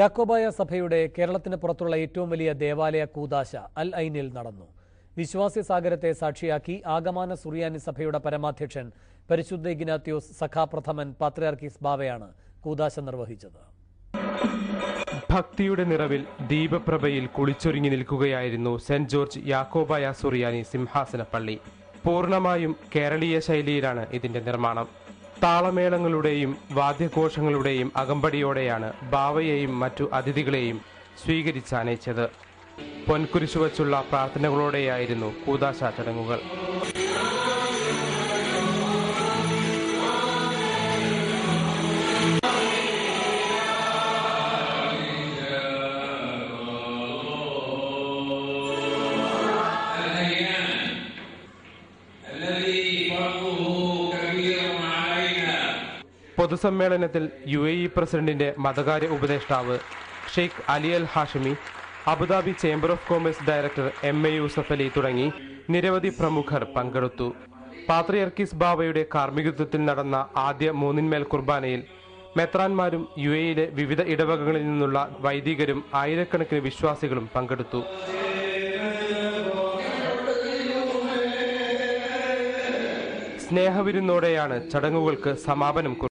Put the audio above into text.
യാക്കോബായ സഭയുടെ കേരളത്തിന് പുറത്തുള്ള ഏറ്റവും വലിയ ദേവാലയ കൂദാശ അൽ ഐനിൽ നടന്നു. വിശ്വാസി സാഗരത്തെ സാക്ഷിയാക്കി ആഗമാന സുറിയാനി സഭയുടെ പരമാധ്യക്ഷൻ പരിശുദ്ധ ഇഗ്നാത്യോസ് സഖാപ്രഥമൻ പാത്രിയാർക്കീസ് ബാവയാണ് കൂദാശ നിർവഹിച്ചത്. ഭക്തിയുടെ നിറവിൽ ദീപപ്രഭയിൽ കുളിച്ചൊരുങ്ങി നിൽക്കുകയായിരുന്നു സെന്റ് ജോർജ് യാക്കോബായ സുറിയാനി സിംഹാസന പള്ളി. പൂർണ്ണമായും കേരളീയ ശൈലിയിലാണ് ഇതിന്റെ നിർമ്മാണം. താളമേളങ്ങളുടെയും വാദ്യഘോഷങ്ങളുടെയും അകമ്പടിയോടെയാണ് ബാവയെയും മറ്റു അതിഥികളെയും സ്വീകരിച്ചാനയിച്ചത്. പൊൻകുരിശു വച്ചുള്ള പ്രാർത്ഥനകളോടെയായിരുന്നു കൂദാശ ചടങ്ങുകൾ. പൊതുസമ്മേളനത്തിൽ UAE പ്രസിഡന്റിന്റെ മതകാര്യ ഉപദേഷ്ടാവ് Sheikh Ali Al Hashimi, Abu Dhabi chamber of commerce director MA Yusuf Ali തുടങ്ങി നിരവധി പ്രമുഖർ പങ്കെടുത്തു. പാത്രിയാർക്കീസ് ബാവയുടെ കാർമ്മികത്വത്തിൽ നടന്ന ആദ്യ മൂന്നിന്മേൽ കുർബാനയിൽ മെത്രാന്മാരും UAEയിലെ വിവിധ ഇടവകകളിൽ നിന്നുള്ള വൈദികരും ആയിരക്കണക്കിന് വിശ്വാസികളും പങ്കെടുത്തു. സ്നേഹവിരുന്നോടെയാണ് ചടങ്ങുകൾക്ക് സമാപനം കുറിച്ചത്.